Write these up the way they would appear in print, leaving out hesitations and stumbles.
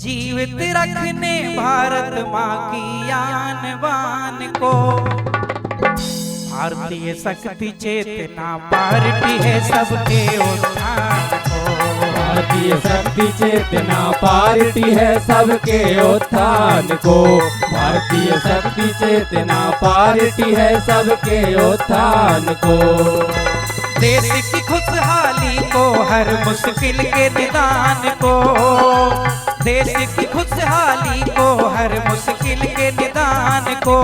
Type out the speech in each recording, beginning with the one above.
जीवित रखने भारत माँ की आन बान को। भारतीय शक्ति चेतना पार्टी है सबके उत्थान को। भारतीय शक्ति चेतना पार्टी है सबके उत्थान को। भारतीय शक्ति चेतना पार्टी है सबके उत्थान को। देश की खुशहाली को हर मुश्किल के निदान को। देश की खुशहाली को हर मुश्किल के निदान को।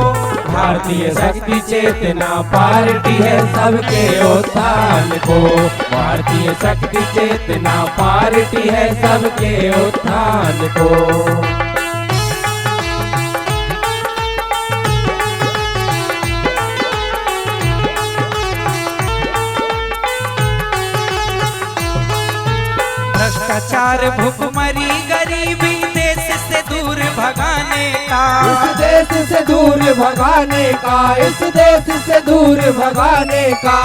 भारतीय शक्ति चेतना पार्टी है सबके उत्थान को। भारतीय शक्ति चेतना पार्टी है सबके उत्थान को। भ्रष्टाचार भुखमरी गरीबी देश से दूर भगाने का। इस देश से दूर भगाने का। इस देश से दूर भगाने का।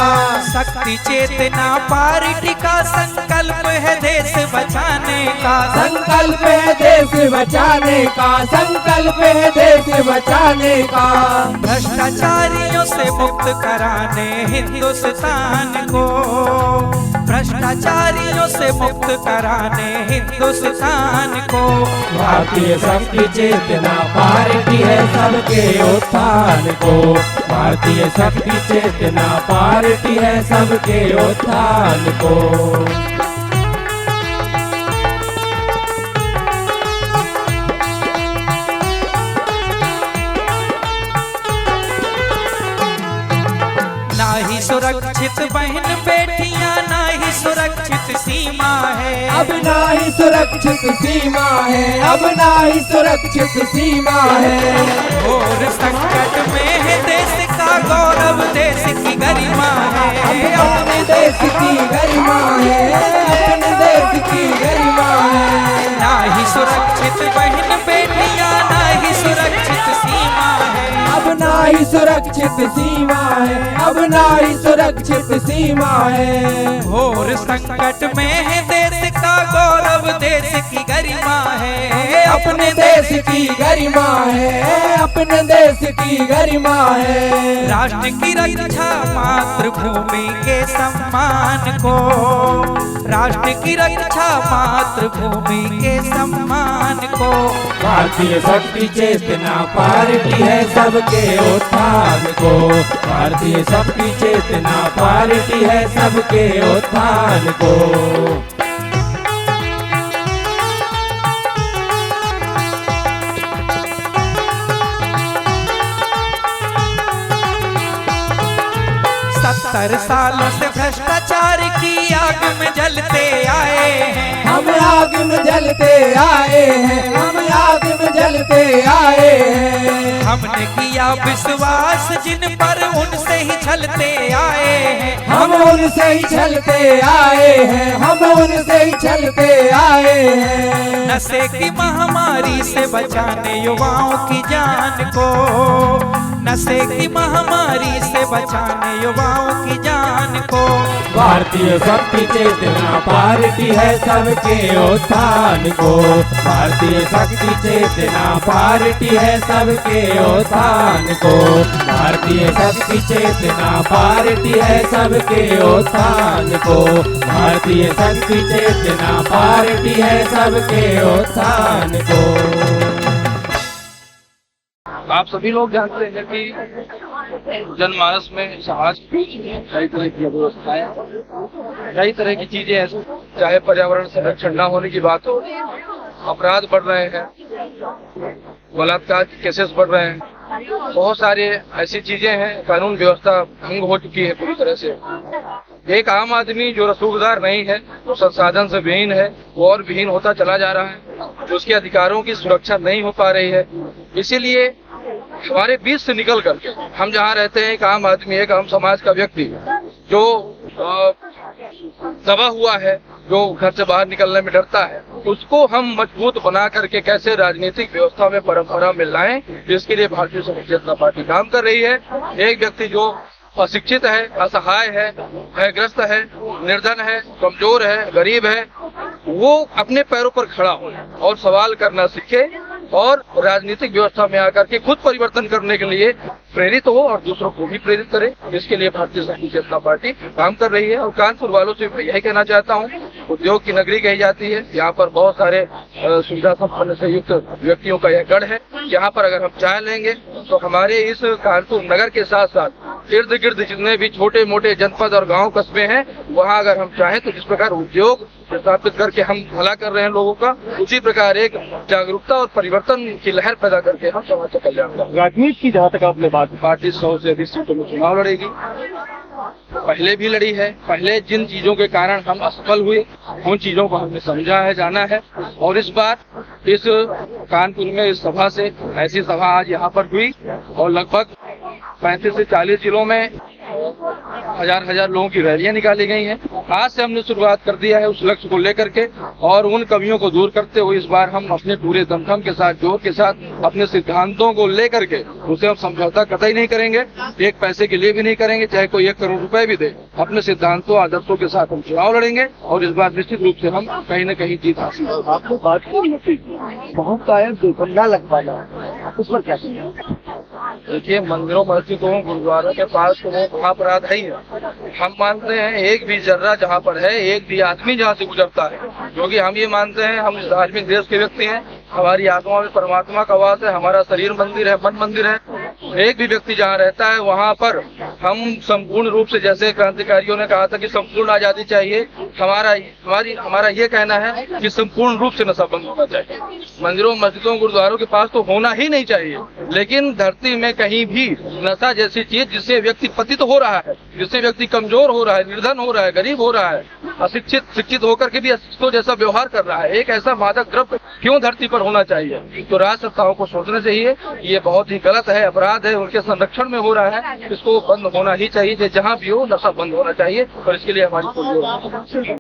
शक्ति चेतना पार्टी का संकल्प है देश बचाने का। संकल्प है देश बचाने का। संकल्प है देश बचाने का। भ्रष्टाचारियों से मुक्त कराने हिंदुस्तान को। भ्रष्टाचारियों से मुक्त कराने हिंदुस्तान को। भारतीय शक्ति चेतना पार्टी है सबके उत्थान को। भारतीय शक्ति चेतना पार्टी है सबके उत्थान को। ना ही सुरक्षित बहन बेटियां ना ही सुरक्षित सीमा है। अब ना ही सुरक्षित सीमा है। अब ना ही सुरक्षित सीमा है। और संकट में है देश का गौरव देश की गरिमा है। अपने देश की गरिमा है। अपने देश की गरिमा है। ना ही सुरक्षित बहन बेटियां ना ही सुरक्षित सीमा है। अब ना ही सुरक्षित सीमा है। अब ना ही सुरक्षित सीमा है। घोर संकट में है देश का गौरव देश की गरिमा है। अपने देश की गरिमा है। अपने देश की गरिमा है। राष्ट्र की रक्षा मातृभूमि के सम्मान को। राष्ट्र की रक्षा मातृभूमि के सम्मान को। भारतीय शक्ति चेतना पार्टी है सबके उत्थान को। भारतीय शक्ति चेतना पार्टी है सबके उत्थान को। सत्तर सालों से भ्रष्टाचार की आग में जलते आए हैं। हम आग में जलते आए हैं। हम आग में जलते आए हैं। हमने किया विश्वास जिन पर उनसे ही छलते आए हैं। हम उनसे ही छलते आए हैं। हम उनसे ही छलते आए हैं। नशे की महामारी से बचाने युवाओं की जान को। नशे की महामारी से बचाने युवाओं की जान को। भारतीय शक्ति चेतना पार्टी है सबके उत्थान को। भारतीय शक्ति चेतना पार्टी है सबके उत्थान को। भारतीय शक्ति चेतना पार्टी है सबके उत्थान को। भारतीय शक्ति चेतना पार्टी है सबके उत्थान को। आप सभी लोग जानते हैं कि जनमानस में समाज के बीच में कई तरह की व्यवस्थाएं, कई तरह की चीजें ऐसी, चाहे पर्यावरण संरक्षण न होने की बात हो, अपराध बढ़ रहे हैं, बलात्कार के केसेस बढ़ रहे हैं, बहुत सारे ऐसी चीजें हैं, कानून व्यवस्था भंग हो चुकी है पूरी तरह से। एक आम आदमी जो रसूखदार नहीं है, जो संसाधन से विहीन है, वो और विहीन होता चला जा रहा है। उसके अधिकारों की सुरक्षा नहीं हो पा रही है। इसीलिए हमारे बीच से निकल करके हम जहाँ रहते हैं, एक आम आदमी, एक आम समाज का व्यक्ति जो दबा हुआ है, जो घर से बाहर निकलने में डरता है, उसको हम मजबूत बना करके कैसे राजनीतिक व्यवस्था में परंपरा में लाएं, इसके लिए भारतीय जनता पार्टी काम कर रही है। एक व्यक्ति जो अशिक्षित है, असहाय है, भयग्रस्त है, निर्धन है, कमजोर है, गरीब है, वो अपने पैरों पर खड़ा हो और सवाल करना सीखे और राजनीतिक व्यवस्था में आकर के खुद परिवर्तन करने के लिए प्रेरित हो और दूसरों को भी प्रेरित करे। इसके लिए भारतीय जनता पार्टी काम कर रही है। और कानपुर वालों से यही कहना चाहता हूँ, उद्योग की नगरी कही जाती है, यहाँ पर बहुत सारे सुविधा संपन्न से युक्त व्यक्तियों का यह गढ़ है। यहाँ पर अगर हम चाह लेंगे तो हमारे इस कानपुर नगर के साथ साथ इर्द गिर्द जितने भी छोटे मोटे जनपद और गांव कस्बे हैं, वहाँ अगर हम चाहें तो जिस प्रकार उद्योग स्थापित करके हम भला कर रहे हैं लोगों का, उसी प्रकार एक जागरूकता और परिवर्तन की लहर पैदा करके हम समाज का कल्याण करें। राजनीति की जहाँ तक आपने बात, पार्टी 100 से अधिक सीटों में चुनाव लड़ेगी, पहले भी लड़ी है। पहले जिन चीजों के कारण हम असफल हुए उन चीजों को हमने समझा है, जाना है। और इस बार इस कानपुर में इस सभा से ऐसी सभा आज यहाँ पर हुई और लगभग 35 से 40 जिलों में हजार लोगों की रैलियां निकाली गई हैं। आज से हमने शुरुआत कर दिया है उस लक्ष्य को लेकर के, और उन कमियों को दूर करते हुए इस बार हम अपने पूरे दमखम के साथ, जोर के साथ अपने सिद्धांतों को लेकर के उसे हम समझौता कतई नहीं करेंगे, एक पैसे के लिए भी नहीं करेंगे, चाहे कोई 1 करोड़ रुपए भी दे। अपने सिद्धांतों आदर्शों के साथ हम चुनाव लड़ेंगे और इस बार निश्चित रूप से हम कहीं न कहीं जीत हासिल करेंगे। आपको बात की बहुत टाइम दुर्घटना लग पाना, उस पर क्या कहेंगे? देखिए, मंदिरों मस्जिदों गुरुद्वारों के पास तो वो अपराध है ही है। हम मानते हैं एक भी जर्रा जहाँ पर है, एक भी आदमी जहाँ से गुजरता है, क्योंकि हम ये मानते हैं हम इस धार्मिक देश के व्यक्ति हैं, हमारी आत्मा में परमात्मा का वास है, हमारा शरीर मंदिर है, मन मंदिर है। एक भी व्यक्ति जहाँ रहता है वहाँ पर हम संपूर्ण रूप से, जैसे क्रांतिकारियों ने कहा था कि संपूर्ण आजादी चाहिए, हमारा ये कहना है कि संपूर्ण रूप से नशा बंद होना चाहिए। मंदिरों मस्जिदों गुरुद्वारों के पास तो होना ही नहीं चाहिए, लेकिन धरती में कहीं भी नशा जैसी चीज जिससे व्यक्ति पतित हो रहा है, जिससे व्यक्ति कमजोर हो रहा है, निर्धन हो रहा है, गरीब हो रहा है, अशिक्षित शिक्षित होकर के भी अशिक्षितों जैसा व्यवहार कर रहा है, एक ऐसा मादक द्रव्य क्यों धरती पर होना चाहिए? तो राज सत्ताओं को सोचना चाहिए, ये बहुत ही गलत है, अपराध है, उनके संरक्षण में हो रहा है, इसको बंद होना ही चाहिए। जहाँ भी हो नशा बंद होना चाहिए और इसके लिए हमारी पूरी